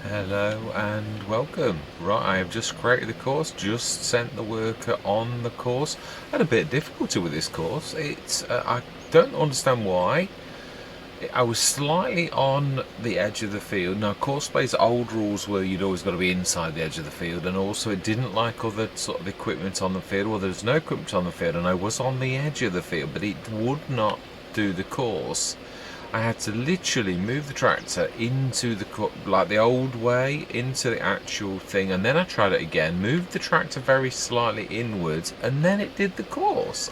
Hello and welcome. Right, I have just created the course, just sent the worker on the course. I had a bit of difficulty with this course. I don't understand why. I was slightly on the edge of the field. Now, course play's old rules were you'd always got to be inside the edge of the field, and also it didn't like other sort of equipment on the field. Well, there's no equipment on the field, and I was on the edge of the field, but it would not do the course. I had to literally move the tractor into like the old way, into the actual thing, and then I tried it again, moved the tractor very slightly inwards, and then it did the course.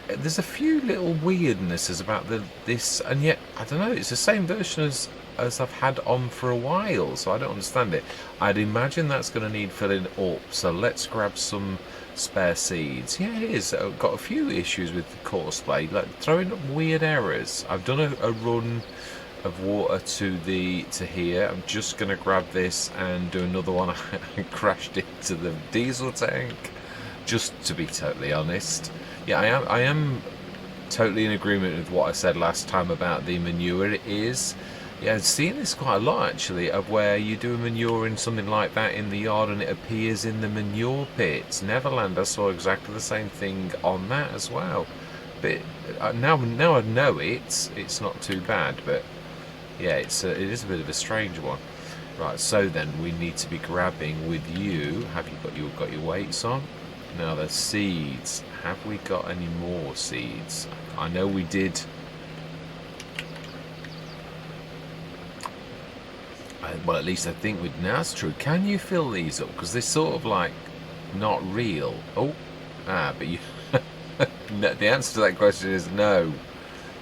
There's a few little weirdnesses about this, and yet I don't know. It's the same version as I've had on for a while, so I don't understand it. I'd imagine that's going to need filling up. So let's grab some spare seeds. Yeah, it is. I've got a few issues with the course play, like throwing up weird errors. I've done a run of water to here. I'm just going to grab this and do another one. I crashed into the diesel tank. Just to be totally honest. Yeah, I am totally in agreement with what I said last time about the manure. It is, yeah, I've seen this quite a lot actually, of where you do a manure in something like that in the yard and it appears in the manure pits. Neverland, I saw exactly the same thing on that as well. But now I know it's not too bad, but yeah, it is a bit of a strange one. Right, so then we need to be grabbing with you. Have you got your weights on? Now the seeds. Have we got any more seeds? I know we did. Well, at least I think we. Now that's true. Can you fill these up? Because they're sort of like not real. Oh, but you. No, the answer to that question is no.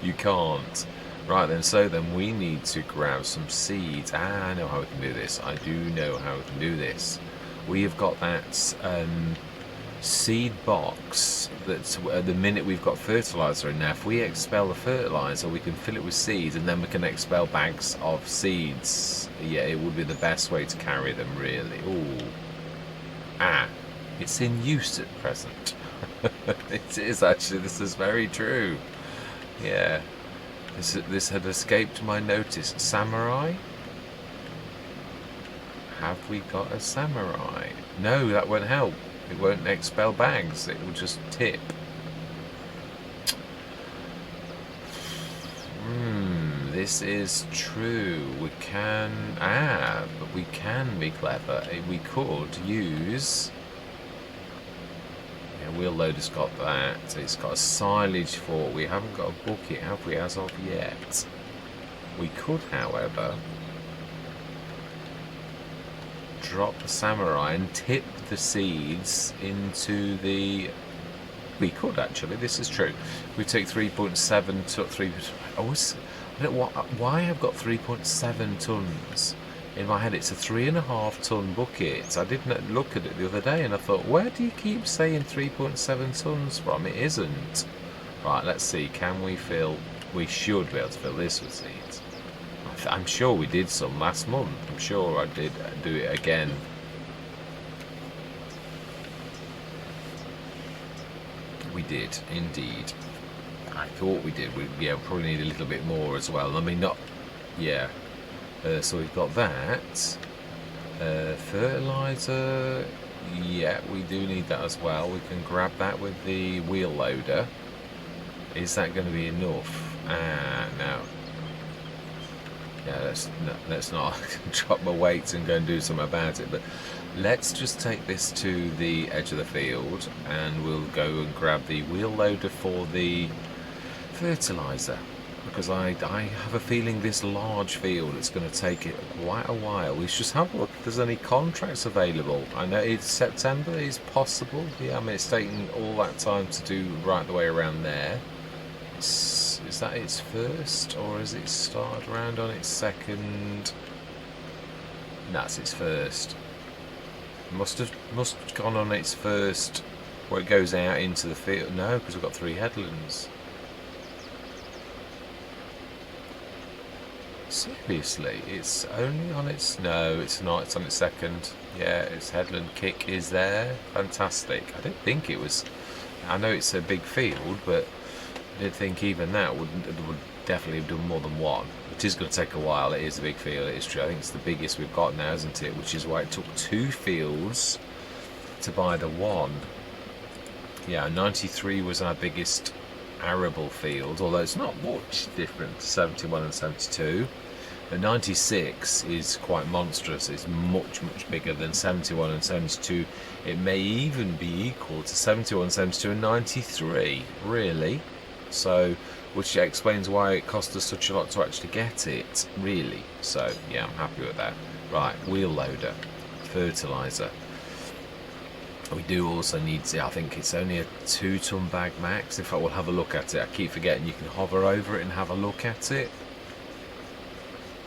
You can't. Right then. So then we need to grab some seeds. I know how we can do this. I do know how we can do this. We have got that. Seed box that's at the minute we've got fertiliser in. Now if we expel the fertiliser we can fill it with seeds and then we can expel bags of seeds. Yeah, it would be the best way to carry them really. Ooh. It's in use at present. It is actually, this is very true. Yeah, this had escaped my notice. Samurai? Have we got a samurai? No, that won't help. It won't expel bags, it will just tip. This is true. We can... but we can be clever. We could use... Yeah, wheel loader's got that. It's got a silage fork. We haven't got a bucket, have we, as of yet? We could, however... drop the samurai and tip the seeds into the... We could actually, this is true. We take 3.7 to 3... I don't know why I've got 3.7 tons in my head. It's a 3.5 ton bucket. I did look at it the other day and I thought, where do you keep saying 3.7 tons from? It isn't. Right, let's see. Can we fill... We should be able to fill this with seeds. I'm sure we did some last month. I'm sure I did do it again. We did, indeed. I thought we did. We probably need a little bit more as well. I mean, not... Yeah. So we've got that. Fertiliser. Yeah, we do need that as well. We can grab that with the wheel loader. Is that going to be enough? No. Yeah, let's not drop my weights and go and do something about it, but let's just take this to the edge of the field and we'll go and grab the wheel loader for the fertiliser, because I have a feeling this large field, it's going to take it quite a while. We should just have a look if there's any contracts available. I know it's September, is possible. Yeah, I mean it's taking all that time to do right the way around there. Is that its first, or has it started around on its second? That's its first. Must have gone on its first where it goes out into the field. No, because we've got 3 headlands. Seriously, it's only on its... No, it's not. It's on its second. Yeah, its headland kick is there. Fantastic. I didn't think it was... I know it's a big field, but I did think even that would definitely have done more than one. It is going to take a while. It is a big field, it is true. I think it's the biggest we've got now, isn't it? Which is why it took 2 fields to buy the one. Yeah, 93 was our biggest arable field, although it's not much different to 71 and 72. But 96 is quite monstrous. It's much, much bigger than 71 and 72. It may even be equal to 71, 72 and 93, really. So, which explains why it cost us such a lot to actually get it, really. So, yeah, I'm happy with that. Right, wheel loader, fertiliser. We do also need to, I think it's only a 2-ton bag max. In fact, we'll have a look at it. I keep forgetting you can hover over it and have a look at it.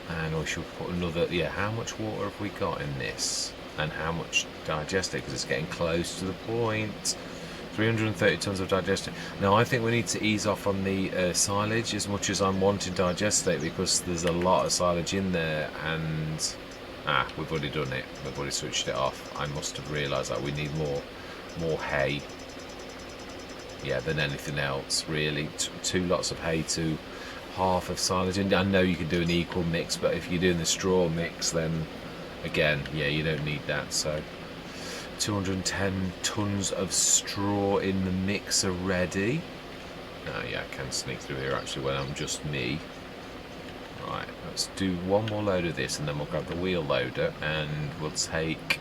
And we should put another, yeah, how much water have we got in this? And how much digestate, because it's getting close to the point. 330 tonnes of digestate. Now, I think we need to ease off on the silage as much as I'm wanting digestate, because there's a lot of silage in there, and we've already done it. We've already switched it off. I must have realised that we need more hay, yeah, than anything else, really. 2 lots of hay to half of silage. And I know you can do an equal mix, but if you're doing the straw mix, then again, yeah, you don't need that. So 210 tonnes of straw in the mix already. Oh yeah, I can sneak through here actually when I'm just me. Right, let's do one more load of this and then we'll grab the wheel loader and we'll take...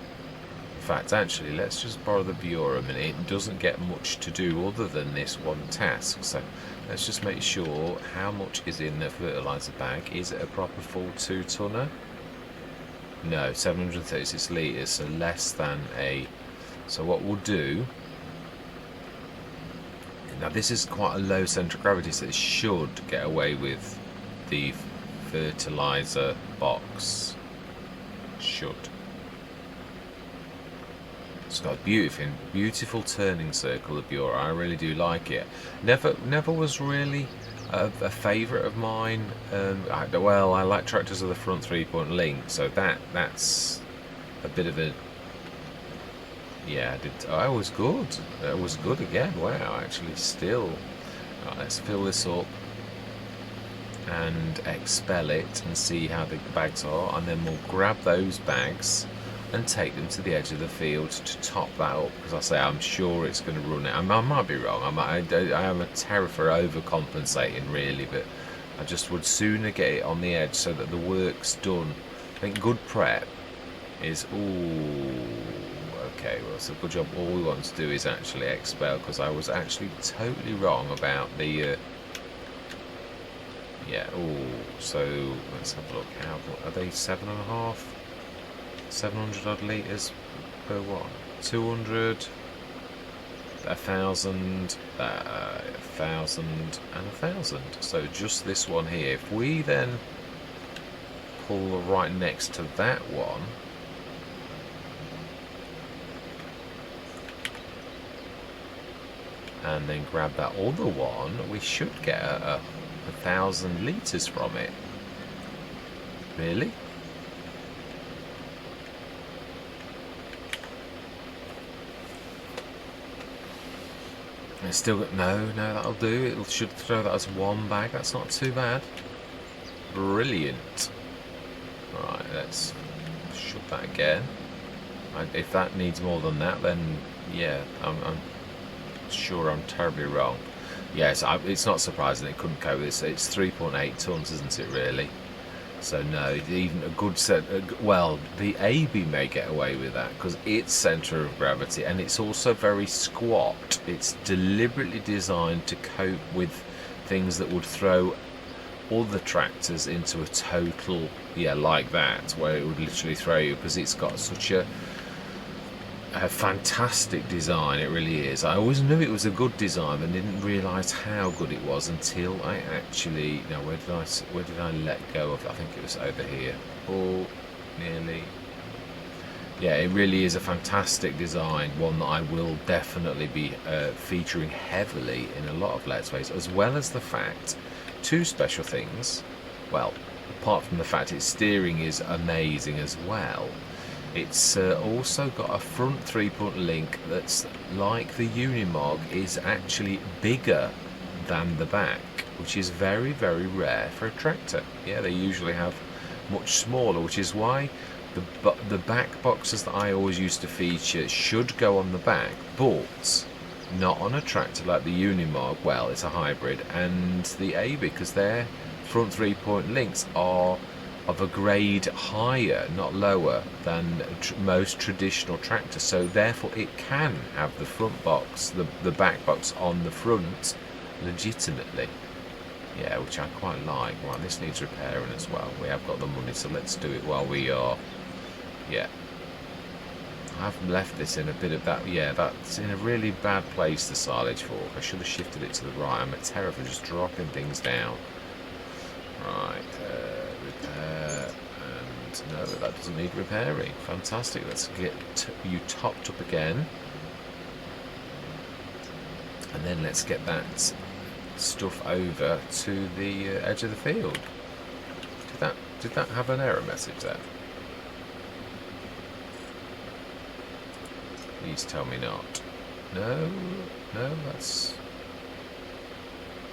In fact, actually, let's just borrow the Bureau a minute. It doesn't get much to do other than this one task. So let's just make sure how much is in the fertiliser bag. Is it a proper full 2-tonner? No, 736 litres, so less than a... So what we'll do... Now this is quite a low centre of gravity, so it should get away with the fertiliser box. Should. It's got a beautiful turning circle, the Bureau. I really do like it. Never was really a favourite of mine. Well, I like tractors with a front 3-point link, so that's a bit of a... Yeah, it was good. It was good again. Wow, actually still. Right, let's fill this up and expel it and see how big the bags are, and then we'll grab those bags and take them to the edge of the field to top that up, because I say I'm sure it's going to run it. I might be wrong. I am a terror for overcompensating, really, but I just would sooner get it on the edge so that the work's done. I think good prep is... Ooh, okay, well, it's a good job. All we want to do is actually expel, because I was actually totally wrong about the... yeah, ooh, so let's have a look. How are they? 7.5? 700 odd litres per what? 200, 1,000, 1,000 and 1,000. So just this one here. If we then pull right next to that one, and then grab that other one, we should get 1,000 litres from it. Really? It's still got... No, that'll do. It should throw that as one bag. That's not too bad. Brilliant. Right, let's shut that again. If that needs more than that, then yeah, I'm sure I'm terribly wrong. Yes, it's not surprising it couldn't cope with this. It's 3.8 tonnes, isn't it, really? So no, even a good set... well, the AB may get away with that because it's centre of gravity, and it's also very squat. It's deliberately designed to cope with things that would throw other tractors into a total... yeah, like that, where it would literally throw you, because it's got such a fantastic design. It really is. I always knew it was a good design and didn't realise how good it was until I actually... Now, where did I let go of? I think it was over here. Oh, nearly. Yeah, it really is a fantastic design, one that I will definitely be featuring heavily in a lot of Let's Plays, as well as the fact, 2 special things. Well, apart from the fact its steering is amazing as well, it's also got a front 3-point link that's, like the Unimog, is actually bigger than the back. which is very, very rare for a tractor. Yeah, they usually have much smaller, which is why the back boxes that I always used to feature should go on the back, but not on a tractor like the Unimog. Well, it's a hybrid, and the AB, because their front 3-point links are of a grade higher, not lower, than most traditional tractors. So therefore, it can have the front box, the back box on the front, legitimately. Yeah, which I quite like. Right, this needs repairing as well. We have got the money, so let's do it while we are. Yeah. I've left this in a bit of that. Yeah, that's in a really bad place, the silage fork. I should have shifted it to the right. I'm a terror for just dropping things down. Right, repair. And no, that doesn't need repairing. Fantastic. Let's get you topped up again. And then let's get that stuff over to the edge of the field. Did that have an error message there? Please tell me not. No, that's...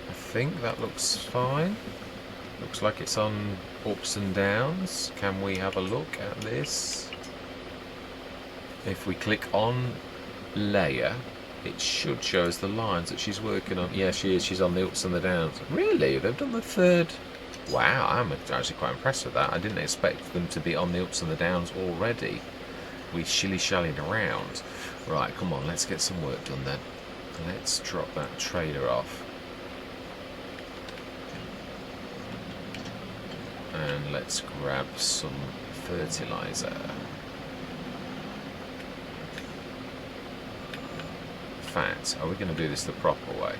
I think that looks fine. Looks like it's on ups and downs. Can we have a look at this? If we click on layer, it should show us the lines that she's working on. Yeah, she is. She's on the ups and the downs. Really? They've done the third? Wow, I'm actually quite impressed with that. I didn't expect them to be on the ups and the downs already. We shilly-shallied around. Right, come on, let's get some work done then. Let's drop that trailer off. And let's grab some fertiliser. In fact, are we going to do this the proper way?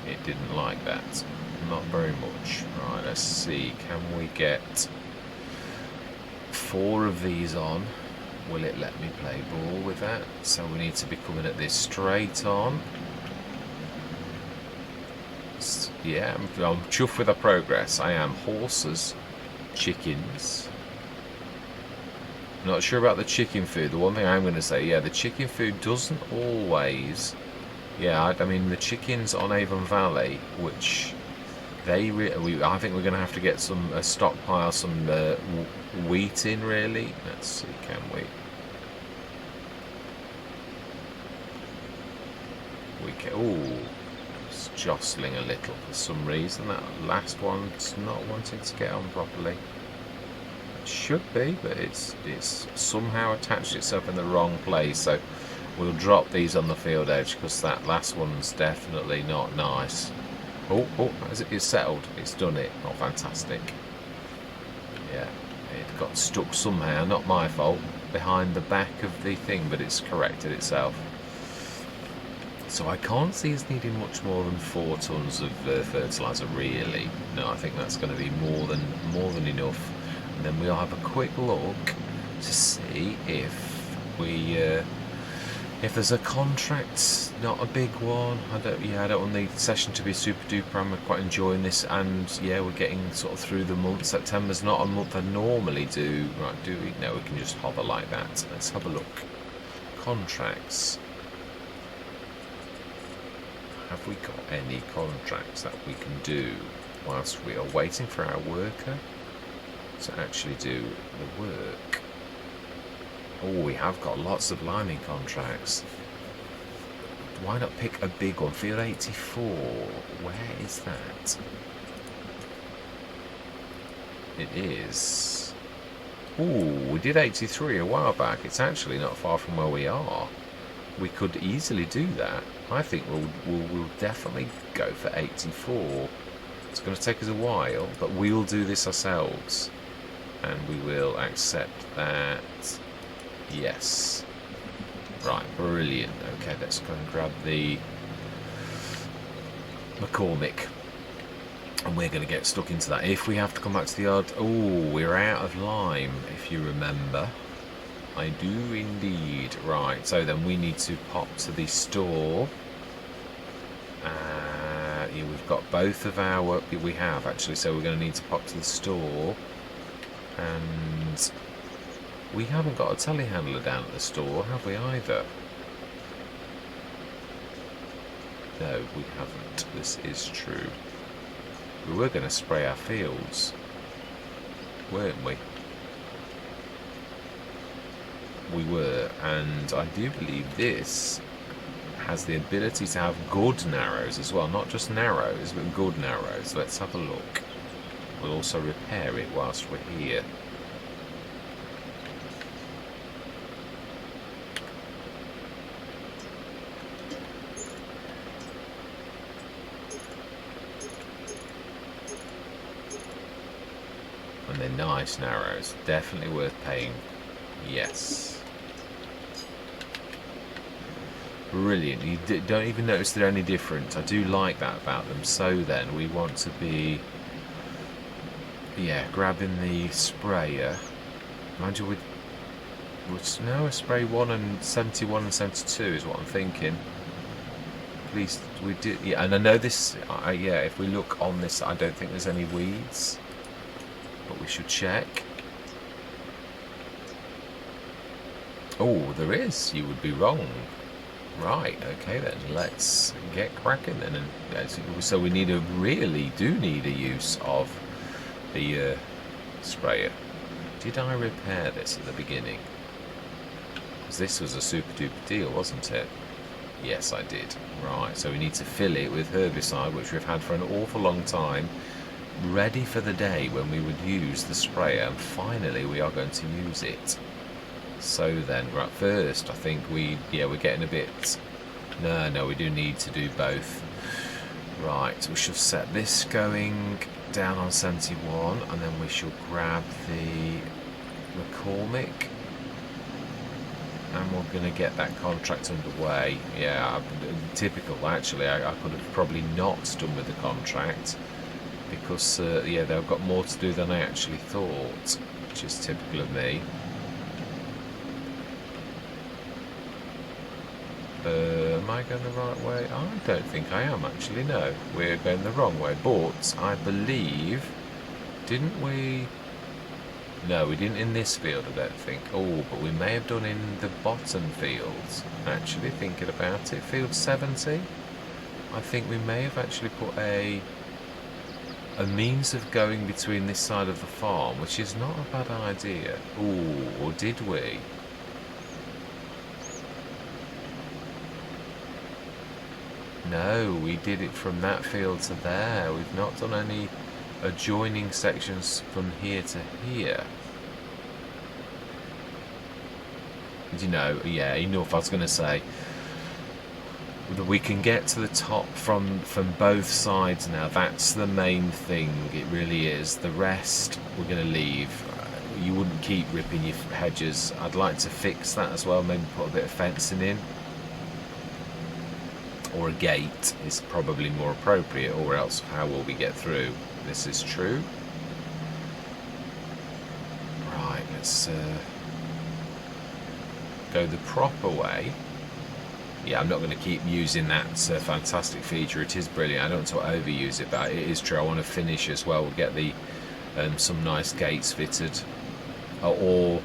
It didn't like that. Not very much. Right, let's see. Can we get 4 of these on? Will it let me play ball with that? So we need to be coming at this straight on. Yeah, I'm chuffed with the progress. I am. Horses, chickens. Not sure about the chicken food. The one thing I'm going to say, yeah, the chicken food doesn't always... Yeah, I mean, the chickens on Avon Valley, which... I think we're going to have to get some stockpile, some wheat in, really. Let's see, can we? We can. Ooh, it's jostling a little for some reason. That last one's not wanting to get on properly. It should be, but it's somehow attached itself in the wrong place. So we'll drop these on the field edge because that last one's definitely not nice. Oh, it's settled. It's done it. Oh, fantastic. Yeah, it got stuck somehow, not my fault, behind the back of the thing, but it's corrected itself. So I can't see us needing much more than 4 tons of fertiliser, really. No, I think that's going to be more than enough. And then we'll have a quick look to see if we... if there's a contract, not a big one. I don't want the session to be super duper. I'm quite enjoying this, and yeah, we're getting sort of through the month. September's not a month I normally do. Right, do we? No, we can just hover like that. Let's have a look. Contracts. Have we got any contracts that we can do whilst we are waiting for our worker to actually do the work? Oh, we have got lots of liming contracts. Why not pick a big one? Field 84. Where is that? It is... Ooh, we did 83 a while back. It's actually not far from where we are. We could easily do that. I think we'll definitely go for 84. It's going to take us a while, but we'll do this ourselves. And we will accept that... Yes. Right, brilliant. Okay, let's go and grab the McCormick. And we're going to get stuck into that. If we have to come back to the yard... Oh, we're out of lime, if you remember. I do indeed. Right, so then we need to pop to the store. Yeah, we've got both of our... We have, actually, so we're going to need to pop to the store. And... we haven't got a telehandler down at the store, have we, either? No, we haven't. This is true. We were going to spray our fields, weren't we? We were, and I do believe this has the ability to have good narrows as well. Not just narrows, but good narrows. Let's have a look. We'll also repair it whilst we're here. And they're nice narrows. Definitely worth paying. Yes. Brilliant. You don't even notice they're any different. I do like that about them. So then we want to be, yeah, grabbing the sprayer. Mind you, no, spray 1 and 71 and 72 is what I'm thinking. At least we did, yeah. And I know this, yeah, if we look on this, I don't think there's any weeds, but we should check. Oh, there is. You would be wrong. Right, okay then, let's get cracking then. And so we really do need a use of the sprayer. Did I repair this at the beginning? Because this was a super duper deal, wasn't it? Yes, I did. Right, so we need to fill it with herbicide, which we've had for an awful long time, ready for the day when we would use the sprayer, and finally we are going to use it. So then, right, first I think we're getting a bit, no, we do need to do both. Right, we shall set this going down on 71, and then we shall grab the McCormick, and we're going to get that contract underway. Yeah, typical actually. I could have probably not done with the contract, because yeah, they've got more to do than I actually thought, which is typical of me. Am I going the right way? I don't think I am actually, no. We're going the wrong way, but I believe, didn't we? No, we didn't in this field, I don't think. Oh, but we may have done in the bottom fields, actually, thinking about it. Field 70, I think we may have actually put a means of going between this side of the farm, which is not a bad idea. Oh, or did we? No, we did it from that field to there. We've not done any adjoining sections from here to here. You know, yeah, enough. I was going to say that we can get to the top from both sides now. That's the main thing. It really is. The rest we're going to leave. You wouldn't keep ripping your hedges. I'd like to fix that as well. Maybe put a bit of fencing in. Or a gate is probably more appropriate, or else how will we get through? This is true. Right, let's go the proper way. Yeah, I'm not going to keep using that fantastic feature. It is brilliant. I don't want to overuse it, but it is true. I want to finish as well. We'll get the some nice gates fitted, or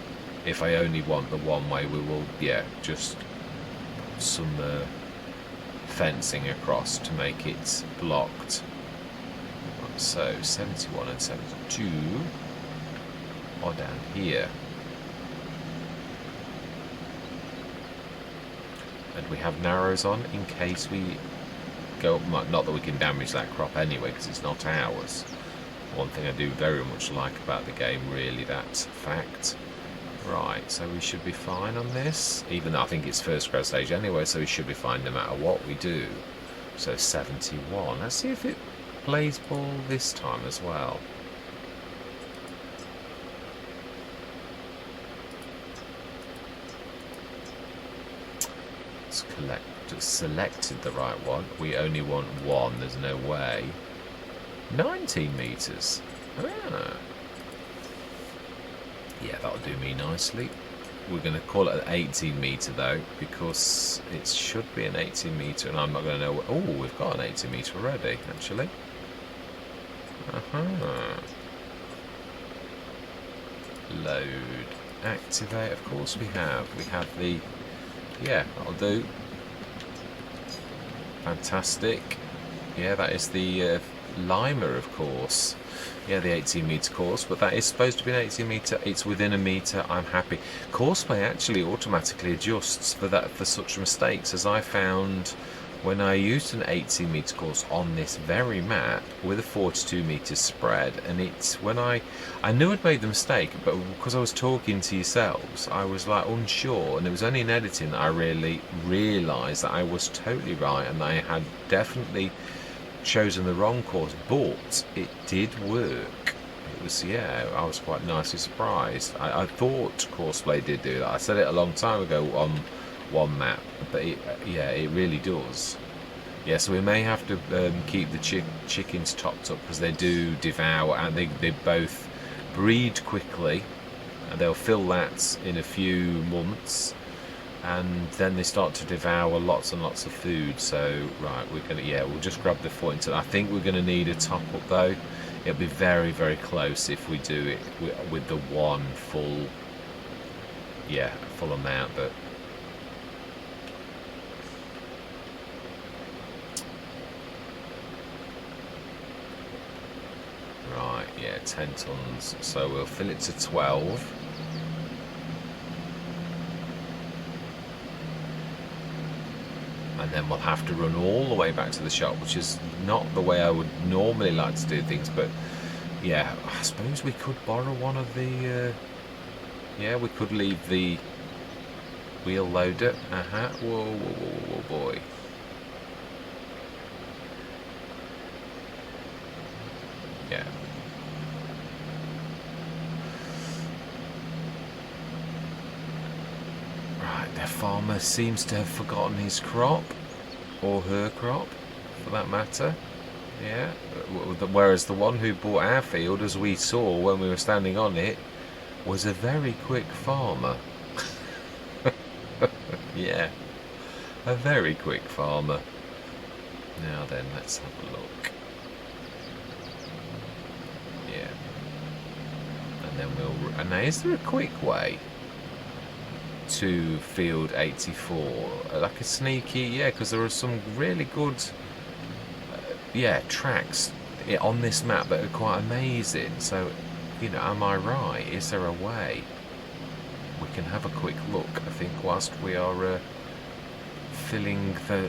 if I only want the one way, we will, yeah, just some fencing across to make it blocked. So 71 and 72 are down here, and we have narrows on in case we go, not that we can damage that crop anyway because it's not ours. One thing I do very much like about the game, really, that's fact. Right, so we should be fine on this, even though I think it's first growth stage anyway, so we should be fine no matter what we do. So 71. Let's see if it plays ball this time as well. Let's selected the right one. We only want one, there's no way. 19 metres. Ah. Yeah, that'll do me nicely. We're going to call it an 18 metre though, because it should be an 18 metre, and I'm not going to know. Oh, we've got an 18 metre already, actually. Load. Activate, of course we have. We have the, yeah, that'll do. Fantastic. Yeah, that is the Lima, of course. Yeah, the 18-metre course, but that is supposed to be an 18-metre. It's within a metre. I'm happy. Courseplay actually automatically adjusts for that, for such mistakes, as I found when I used an 18-metre course on this very map with a 42-metre spread. And it's when I knew I'd made the mistake, but because I was talking to yourselves, I was like unsure, and it was only in editing that I really realised that I was totally right and that I had definitely chosen the wrong course, but it did work. It was, yeah, I was quite nicely surprised. I thought Courseplay did do that. I said it a long time ago on one map, but yeah, it really does. Yeah, so we may have to keep the chickens topped up, because they do devour, and they both breed quickly, and they'll fill that in a few months, and then they start to devour lots and lots of food. So right, we're gonna, yeah, we'll just grab the point. I think we're gonna need a top up though. It'll be very, very close if we do it with the one full, yeah, full amount. But right, yeah, 10 tons. So we'll fill it to 12. And then we'll have to run all the way back to the shop, which is not the way I would normally like to do things. But yeah, I suppose we could borrow one of the yeah, we could leave the wheel loader. Whoa, whoa, whoa, whoa, boy. Yeah. Right, the farmer seems to have forgotten his crop, or her crop, for that matter. Yeah. Whereas the one who bought our field, as we saw when we were standing on it, was a very quick farmer. Yeah, a very quick farmer. Now then, let's have a look. Yeah. And then we'll... And now, is there a quick way to field 84? Like a sneaky... Yeah, because there are some really good... yeah, tracks on this map that are quite amazing. So, you know, am I right? Is there a way we can have a quick look, I think, whilst we are filling the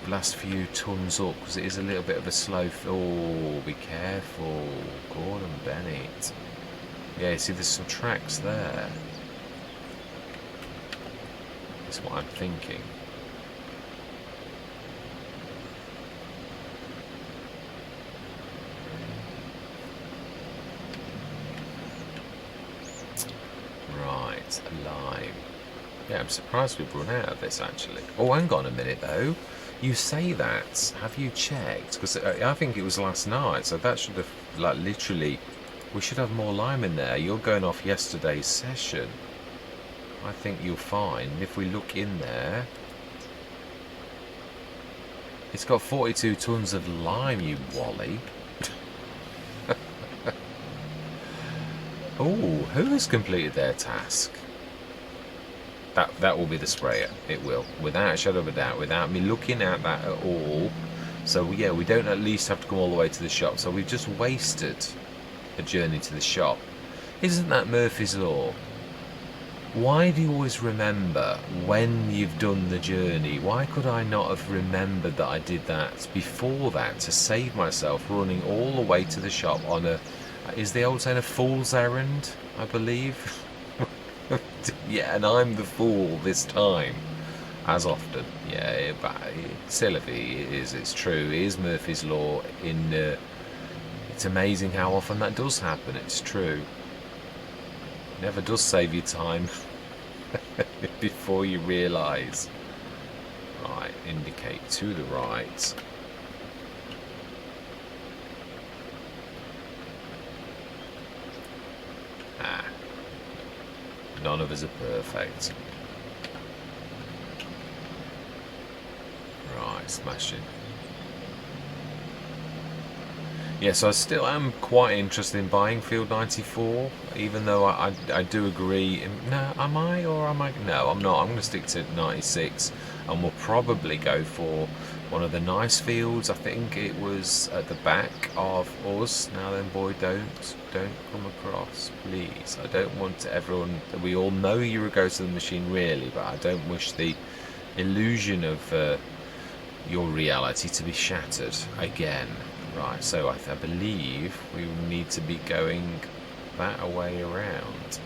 last few tons up, because it is a little bit of a slow oh, be careful, Gordon Bennett. Yeah, you see there's some tracks there. That's what I'm thinking. Lime. Yeah, I'm surprised we've run out of this actually. Oh, hang on a minute though. You say that. Have you checked? Because I think it was last night, so that should have, like, literally, we should have more lime in there. You're going off yesterday's session. I think you'll find if we look in there, it's got 42 tons of lime, you wally. Oh, who has completed their task? That will be the sprayer. It will, without a shadow of a doubt, without me looking at that at all. So yeah, we don't at least have to come all the way to the shop. So we've just wasted a journey to the shop. Isn't that Murphy's Law? Why do you always remember when you've done the journey? Why could I not have remembered that I did that before that, to save myself running all the way to the shop on a... Is the old saying a fool's errand, I believe? Yeah, and I'm the fool this time, as often. Yeah, but Sylvie, it's true. It is Murphy's Law. It's amazing how often that does happen. It's true. It never does save you time before you realise. Right, indicate to the right. None of us are perfect. Right, smashing. Yeah, so I still am quite interested in buying Field 94, even though I do agree. No, am I, or am I? No, I'm not. I'm going to stick to 96, and we'll probably go for one of the nice fields. I think it was at the back of us. Now then, boy, don't come across, please. I don't want everyone. We all know you're a ghost of the machine, really, but I don't wish the illusion of your reality to be shattered again. Right, so I believe we need to be going that way around.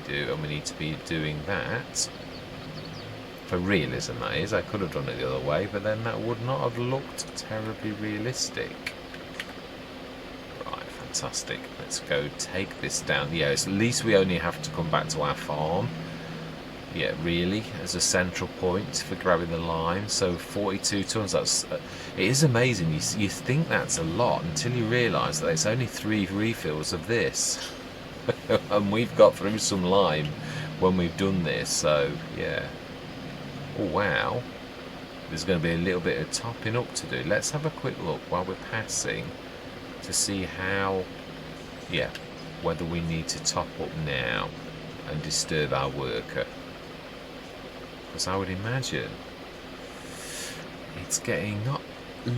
And we need to be doing that for realism, that is. I could have done it the other way, but then that would not have looked terribly realistic. Right, fantastic. Let's go take this down. Yeah, at least we only have to come back to our farm. Yeah, really, as a central point for grabbing the lime. So 42 tons, that's it is amazing. You think that's a lot until you realise that it's only 3 refills of this. And we've got through some lime when we've done this, so yeah. Oh wow, there's going to be a little bit of topping up to do. Let's have a quick look while we're passing to see how, yeah, whether we need to top up now and disturb our worker. Because I would imagine it's getting not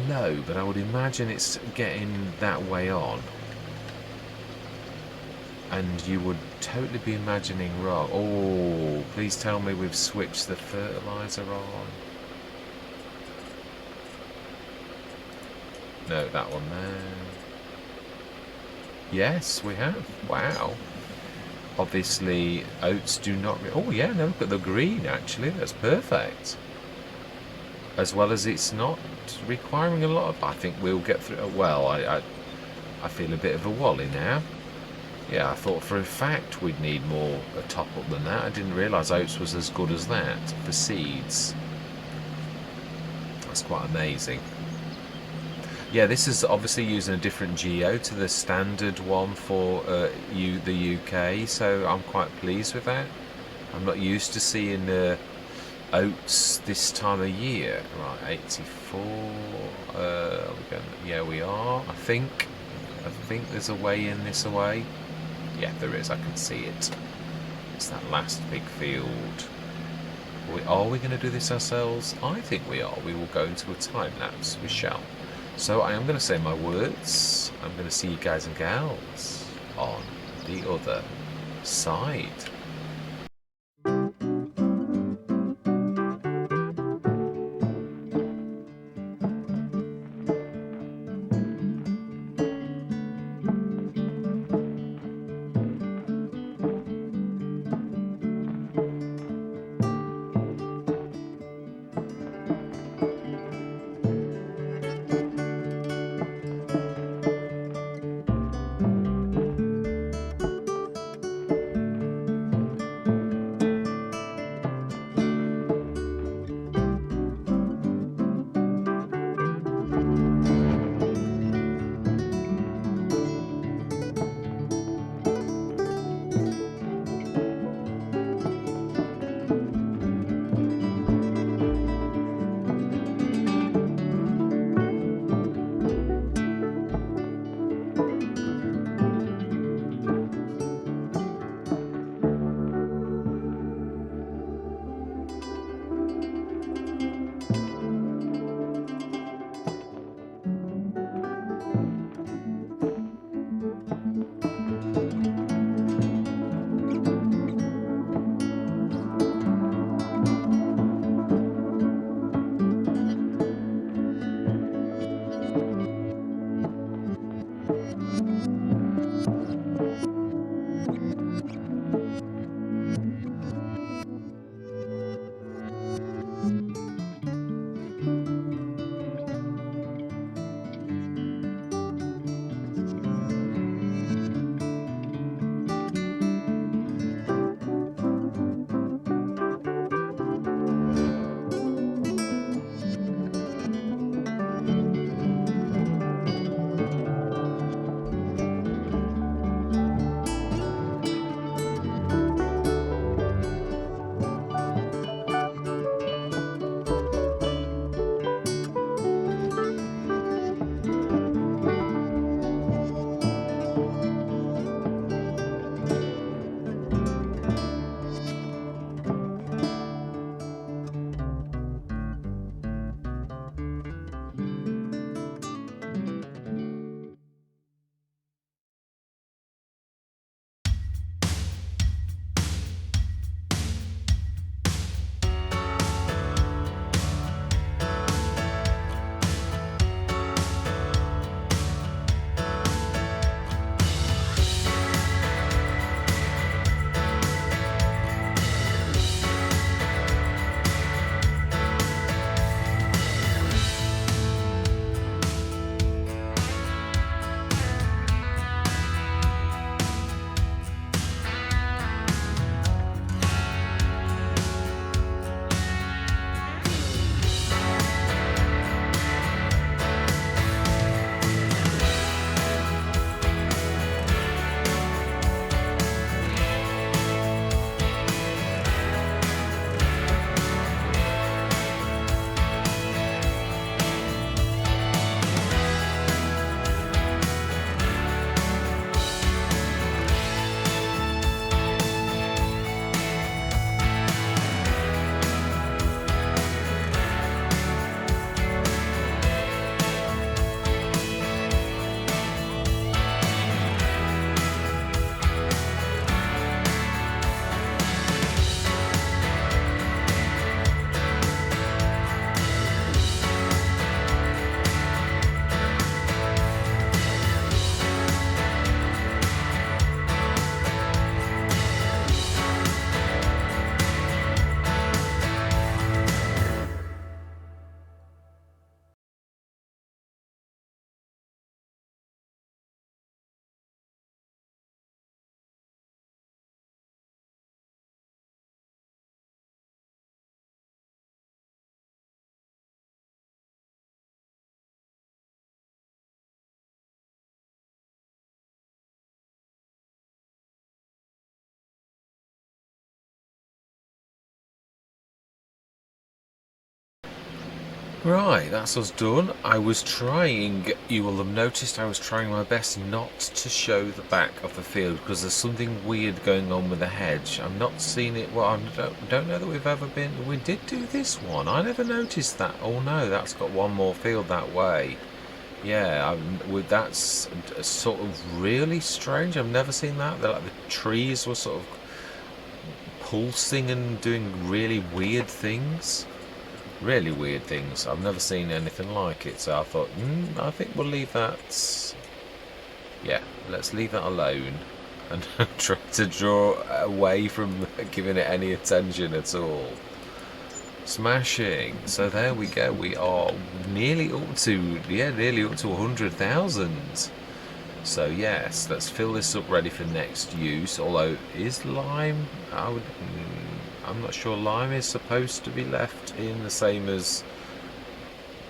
low, but I would imagine it's getting that way on. And you would totally be imagining wrong. Oh, please tell me we've switched the fertiliser on. No, that one there. Yes, we have. Wow. Obviously, oats do not... Oh, yeah, no, look at the green, actually. That's perfect. As well as it's not requiring a lot of... I think we'll get through... Well, I feel a bit of a wally now. Yeah, I thought for a fact we'd need more a top up than that. I didn't realise oats was as good as that for seeds. That's quite amazing. Yeah, this is obviously using a different geo to the standard one for the UK, so I'm quite pleased with that. I'm not used to seeing oats this time of year. Right, 84. Are we going? Yeah, we are. I think there's a way in this way. Yeah, there is. I can see it. It's that last big field. Are we going to do this ourselves? I think we are. We will go into a time lapse. We shall. So I am going to say my words. I'm going to see you guys and gals on the other side. Right, that's us done. I was trying, you will have noticed I was trying my best not to show the back of the field because there's something weird going on with the hedge. I'm not seeing it, well, I don't know that we've ever been, we did do this one. I never noticed that. Oh no, that's got one more field that way. Yeah, that's sort of really strange. I've never seen that. Like the trees were sort of pulsing and doing really weird things. Really weird things. I've never seen anything like it. So I thought, I think we'll leave that. Yeah, let's leave that alone and try to draw away from giving it any attention at all. Smashing. So there we go. We are nearly up to 100,000. So yes, let's fill this up ready for next use. Although is lime? I'm not sure lime is supposed to be left in the same as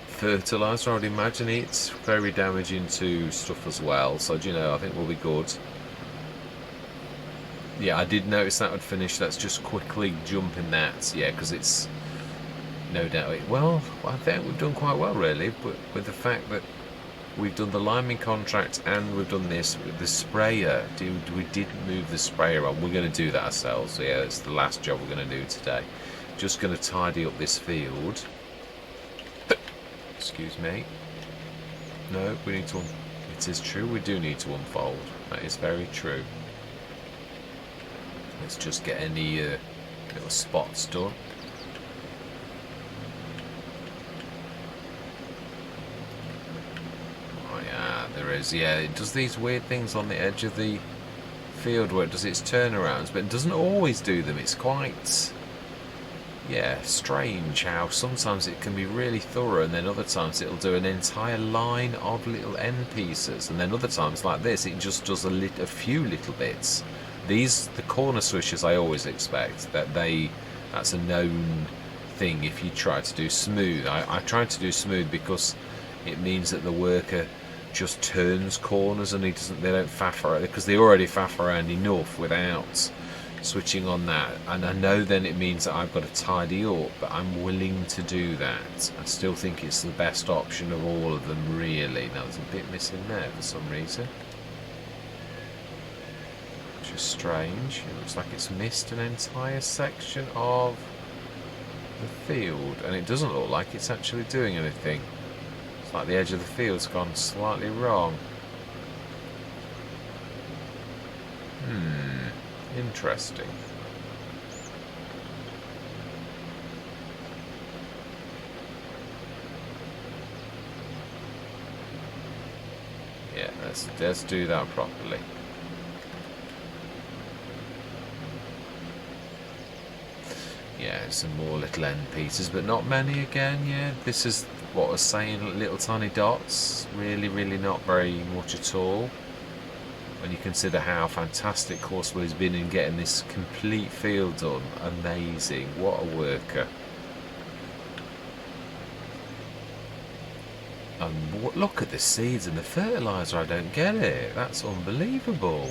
fertiliser. I would imagine it's very damaging to stuff as well. So I think we'll be good. Yeah, I did notice that would finish. Let's just quickly jump in that. Yeah, because it's no doubt. Well, I think we've done quite well really, but with the fact that we've done the liming contract and we've done this with the sprayer. We did move the sprayer on. We're going to do that ourselves. So yeah, it's the last job we're going to do today. Just going to tidy up this field. Excuse me. No, we need to. It is true. We do need to unfold. That is very true. Let's just get any little spots done. Yeah, it does these weird things on the edge of the field where it does its turnarounds, but it doesn't always do them. It's quite, strange how sometimes it can be really thorough and then other times it'll do an entire line of little end pieces, and then other times like this it just does a few little bits. The corner swishers I always expect that's a known thing if you try to do smooth. I tried to do smooth because it means that the worker just turns corners and they don't faff around, because they already faff around enough without switching on that. And I know then it means that I've got to tidy up, but I'm willing to do that. I still think it's the best option of all of them really. Now there's a bit missing there for some reason, which is strange. It looks like it's missed an entire section of the field, and it doesn't look like it's actually doing anything. Like the edge of the field's gone slightly wrong. Interesting. Yeah, let's do that properly. Yeah, some more little end pieces, but not many again. Yeah, this is what I was saying, little tiny dots, really not very much at all. When you consider how fantastic Coursewell has been in getting this complete field done. Amazing, what a worker. And look at the seeds and the fertiliser, I don't get it, that's unbelievable.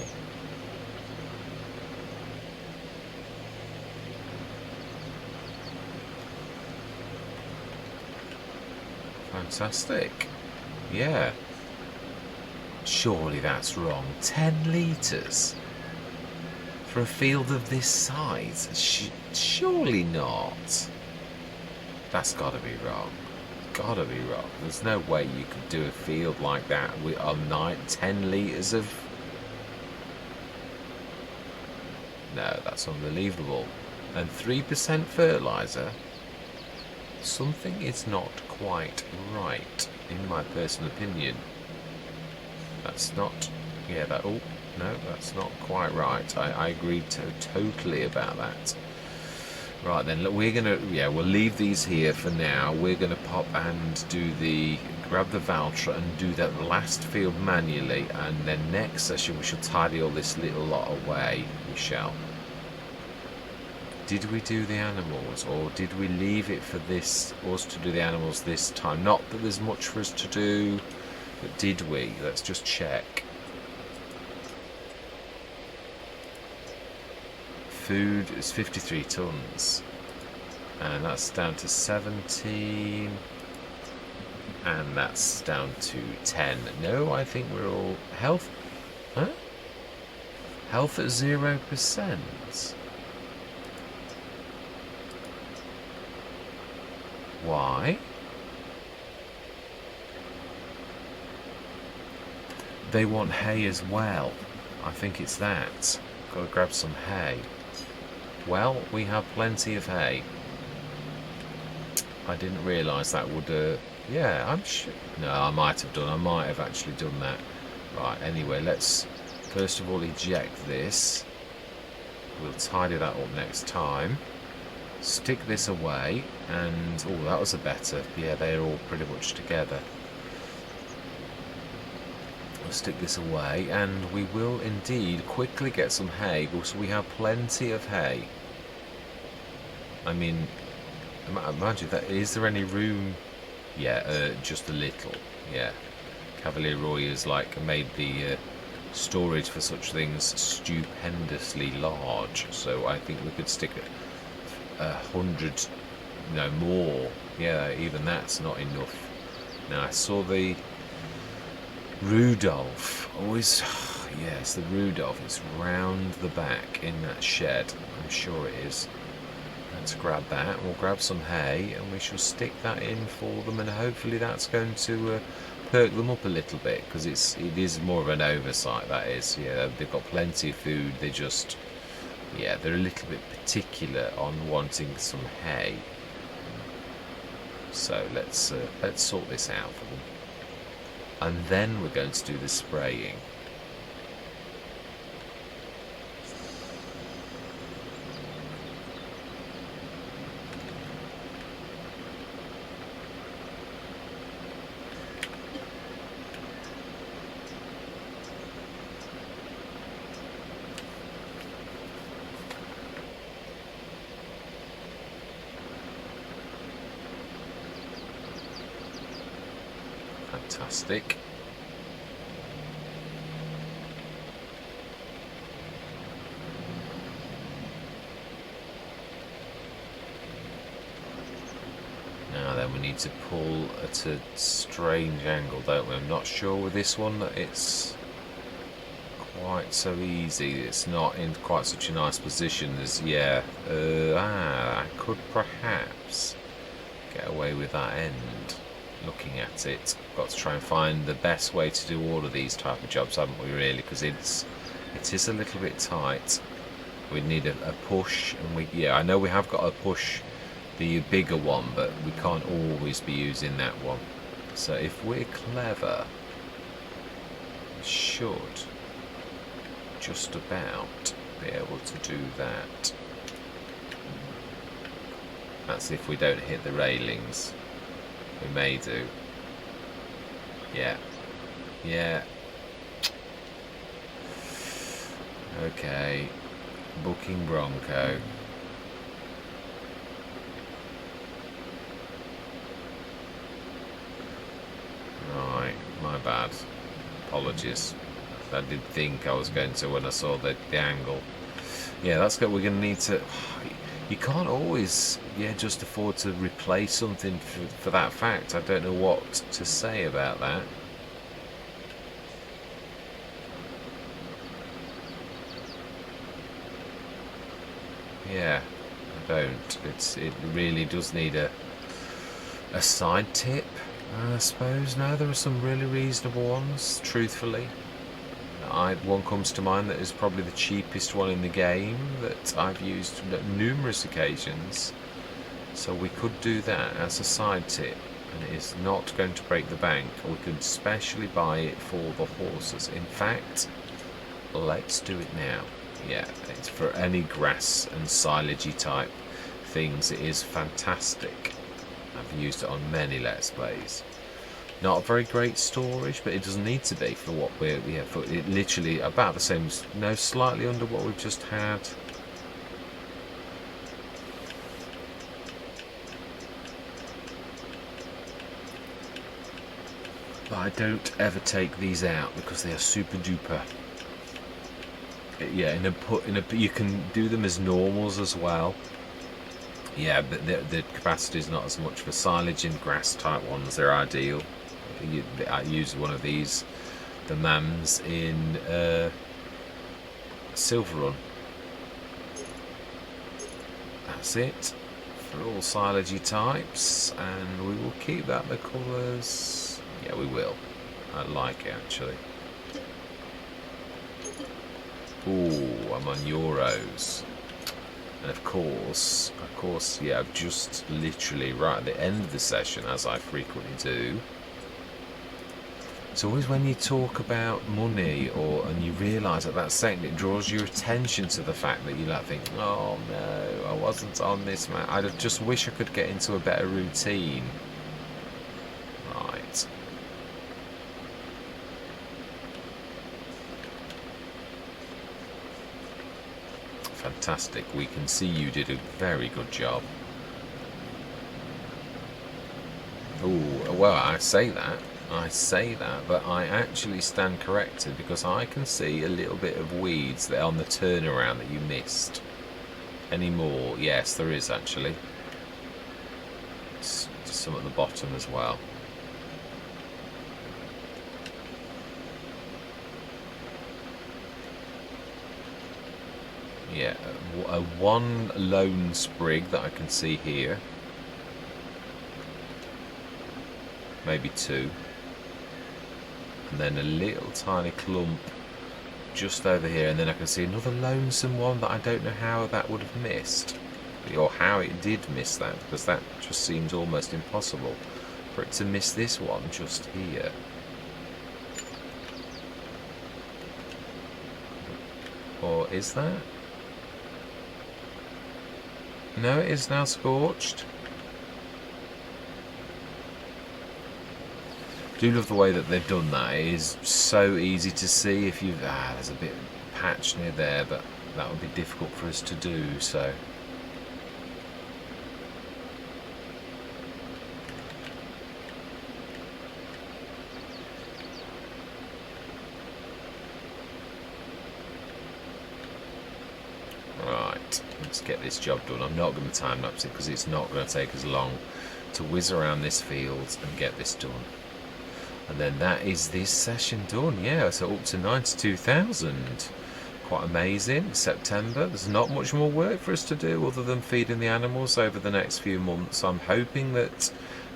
Fantastic. Yeah. Surely that's wrong. 10 litres for a field of this size? Surely not. That's got to be wrong. Gotta be wrong. There's no way you could do a field like that with 10 litres of... No, that's unbelievable. And 3% fertiliser? Something is not quite right, in my personal opinion. That's not... Yeah, that... Oh, no, that's not quite right. I agree totally about that. Right then, look, we're going to... Yeah, we'll leave these here for now. We're going to pop and do the... Grab the Valtra and do that last field manually. And then next session we shall tidy all this little lot away. We shall. Did we do the animals, or did we leave it for us to do the animals this time? Not that there's much for us to do, but did we? Let's just check. Food is 53 tonnes, and that's down to 17. And that's down to 10. No, I think we're all health. Huh? Health at 0%. Why? They want hay as well. I think it's that. Gotta grab some hay. Well, we have plenty of hay. I didn't realise that would... yeah, I'm sure... No, I might have done. I might have actually done that. Right, anyway, let's first of all eject this. We'll tidy that up next time. Stick this away, and... oh, that was a better... yeah, they're all pretty much together. We'll stick this away, and we will indeed quickly get some hay, because we have plenty of hay. I mean... imagine that. Is there any room? Yeah, just a little. Yeah, Cavalier Roy has like made the storage for such things stupendously large. So I think we could stick 100, no more. Yeah, even that's not enough. Now I saw the Rudolph. Always, yes, the Rudolph. It's round the back in that shed. I'm sure it is. Let's grab that. We'll grab some hay and we shall stick that in for them, and hopefully that's going to perk them up a little bit, because it is more of an oversight, that is. Yeah, they've got plenty of food. They just, yeah, they're a little bit particular on wanting some hay. So let's sort this out for them, and then we're going to do the spraying. Fantastic. Now then, we need to pull at a strange angle, don't we? I'm not sure with this one that it's quite so easy. It's not in quite such a nice position as, yeah, I could perhaps get away with that end. Looking at it, got to try and find the best way to do all of these type of jobs, haven't we, really? Because it is a little bit tight. We need a push, and yeah, I know we have got a push, the bigger one, but we can't always be using that one. So if we're clever, we should just about be able to do that. That's if we don't hit the railings. We may do. Yeah. Yeah. Okay. Booking Bronco. Right. My bad. Apologies. I did think I was going to when I saw the angle. Yeah, that's good. We're going to need to... You can't always, yeah, just afford to replace something for that fact. I don't know what to say about that. Yeah, I don't. It really does need a side tip, I suppose. No, there are some really reasonable ones, truthfully. One comes to mind that is probably the cheapest one in the game that I've used on numerous occasions. So we could do that as a side tip, and it is not going to break the bank. We could specially buy it for the horses. In fact, let's do it now. Yeah, it's for any grass and silagey type things. It is fantastic. I've used it on many Let's Plays. Not a very great storage, but it doesn't need to be for what we have. For it literally about the same, no, slightly under what we've just had. But I don't ever take these out because they are super duper. Yeah, you can do them as normals as well. Yeah, but the capacity is not as much for silage and grass type ones. They're ideal. I use one of these, the MAMs in Silver Run. That's it for all silagey types, and we will keep that the colours. Yeah, we will. I like it actually. Ooh, I'm on euros. And of course, yeah, I've just literally right at the end of the session, as I frequently do. It's always when you talk about money, and you realise at that second, it draws your attention to the fact that you like think, oh no, I wasn't on this, man. I just wish I could get into a better routine. Right. Fantastic. We can see you did a very good job. Oh, well, I say that, but I actually stand corrected because I can see a little bit of weeds there on the turnaround that you missed. Any more? Yes, there is actually. Just some at the bottom as well. Yeah, one lone sprig that I can see here. Maybe two. And then a little tiny clump just over here, and then I can see another lonesome one that I don't know how that would have missed, or how it did miss that, because that just seems almost impossible for it to miss this one just here. Or is that? No, it is now scorched. Do love the way that they've done that. It is so easy to see if you there's a bit of patch near there, but that would be difficult for us to do, so right, let's get this job done. I'm not going to time lapse it because it's not going to take us long to whiz around this field and get this done. And then that is this session done. Yeah, so up to 92,000. Quite amazing. September. There's not much more work for us to do other than feeding the animals over the next few months. I'm hoping that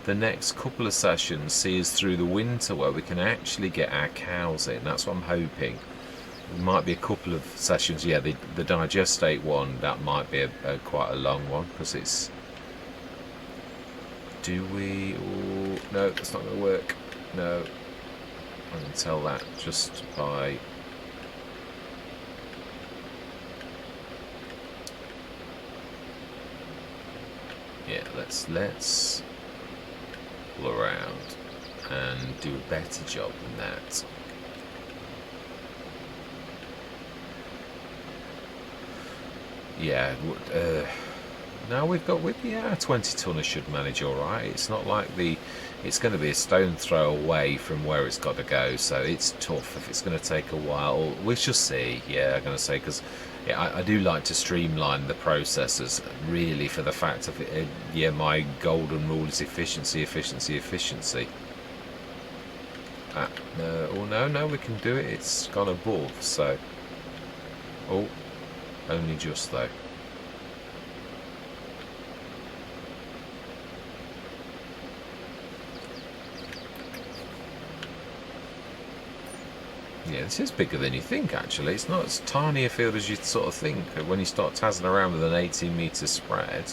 the next couple of sessions see us through the winter where we can actually get our cows in. That's what I'm hoping. There might be a couple of sessions. Yeah, the digestate one, that might be quite a long one because it's... Do we... Oh, no, that's not going to work. No, I can tell that just by... Yeah, let's pull around and do a better job than that. Yeah, now we've got 20 tonner should manage all right. It's not like it's going to be a stone throw away from where it's got to go, so it's tough if it's going to take a while. We shall see. Yeah, I'm going to say, because I do like to streamline the processes, really, for the fact of it. Yeah, my golden rule is efficiency, efficiency, efficiency. No, we can do it. It's gone above, so... Oh, only just though. Yeah, this is bigger than you think, actually. It's not as tiny a field as you sort of think. When you start tazzing around with an 18-metre spread,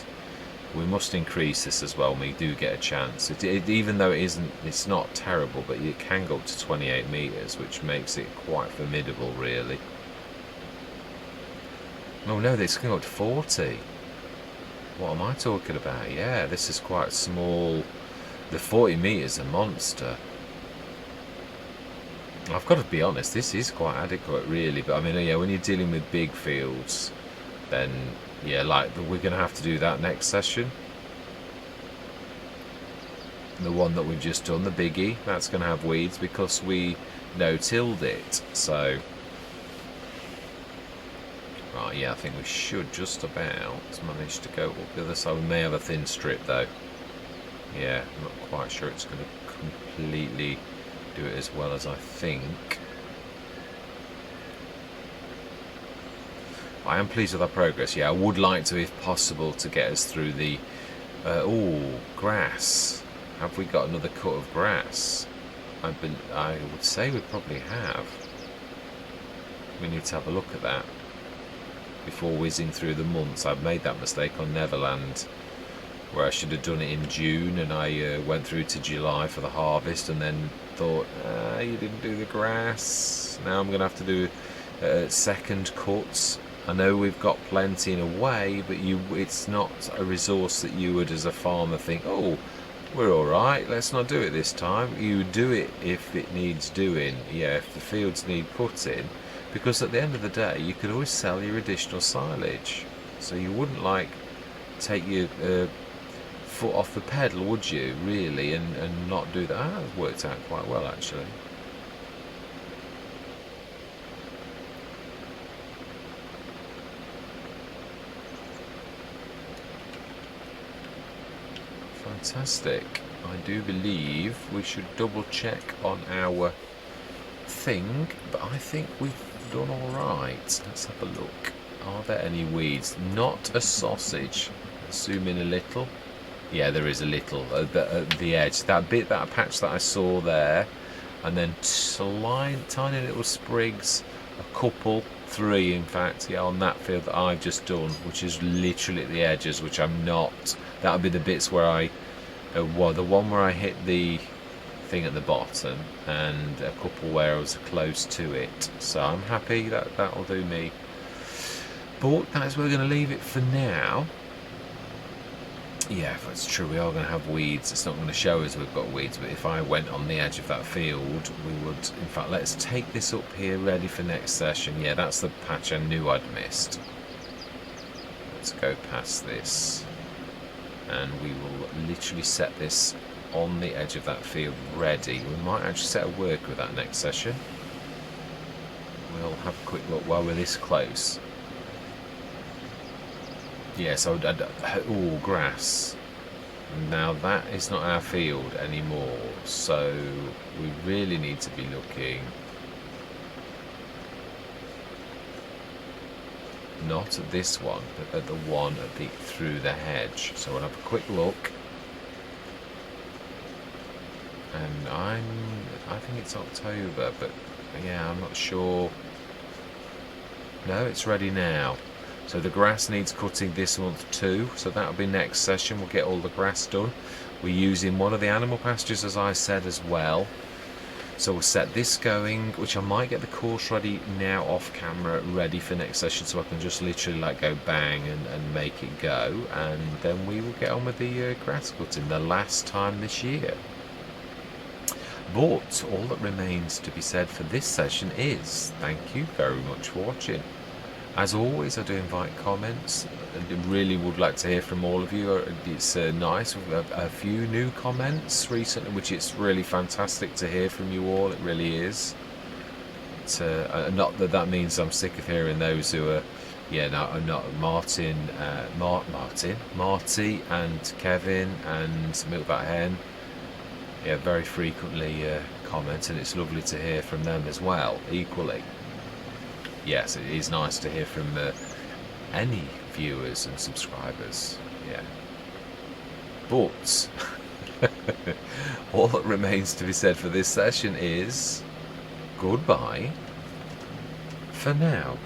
we must increase this as well. We do get a chance. Even though it's not terrible, but it can go up to 28 metres, which makes it quite formidable, really. Oh no, this can go up to 40. What am I talking about? Yeah, this is quite small. The 40 metres a monster. I've got to be honest, this is quite adequate, really. But I mean, yeah, when you're dealing with big fields, then yeah, like we're going to have to do that next session. The one that we've just done, the biggie, that's going to have weeds because we no-tilled it. So Right, yeah, I think we should just about manage to go up the other side. We may have a thin strip though. Yeah, I'm not quite sure it's going to completely do it as well as I think. I am pleased with our progress. Yeah, I would like to, if possible, to get us through the... grass. Have we got another cut of grass? I would say we probably have. We need to have a look at that before whizzing through the months. I've made that mistake on Neverland, where I should have done it in June, and I went through to July for the harvest, and then thought, you didn't do the grass. Now I'm going to have to do second cuts. I know we've got plenty in a way, but it's not a resource that you would, as a farmer, think, oh, we're all right, let's not do it this time. You do it if it needs doing. Yeah, if the fields need putting, because at the end of the day, you could always sell your additional silage. So you wouldn't take your foot off the pedal, would you, really, and not do that? It's worked out quite well, actually. Fantastic. I do believe we should double check on our thing, but I think we've done all right. Let's have a look. Are there any weeds? Not a sausage. Zoom in a little. Yeah, there is a little at the edge. That patch that I saw there, and then tiny little sprigs, a couple, 3 in fact, yeah, on that field that I've just done, which is literally at the edges, which I'm not. That'll be the bits where I, the one where I hit the thing at the bottom, and a couple where I was close to it. So I'm happy that'll do me. But that's where we're going to leave it for now. Yeah, if it's true, we are going to have weeds. It's not going to show us we've got weeds, but if I went on the edge of that field, we would. In fact, let's take this up here, ready for next session. Yeah, that's the patch I knew I'd missed. Let's go past this, and we will literally set this on the edge of that field ready. We might actually set a work with that next session. We'll have a quick look while we're this close. Yes, oh, grass. Now that is not our field anymore, so we really need to be looking not at this one, but at the one through the hedge. So we'll have a quick look. And I think it's October, but yeah, I'm not sure. No, it's ready now. So the grass needs cutting this month too, so that'll be next session. We'll get all the grass done. We're using one of the animal pastures, as I said, as well. So we'll set this going, which I might get the course ready now off camera, ready for next session, so I can just literally go bang and make it go. And then we will get on with the grass cutting the last time this year. But all that remains to be said for this session is thank you very much for watching. As always, I do invite comments. I really would like to hear from all of you. It's nice. We've got a few new comments recently, which it's really fantastic to hear from you all. It really is. Not that means I'm sick of hearing those who are, yeah, no, I'm not. Marty and Kevin and Milk That Hen. Yeah, very frequently comment, and it's lovely to hear from them as well, equally. Yes, it is nice to hear from any viewers and subscribers, yeah. But all that remains to be said for this session is goodbye for now.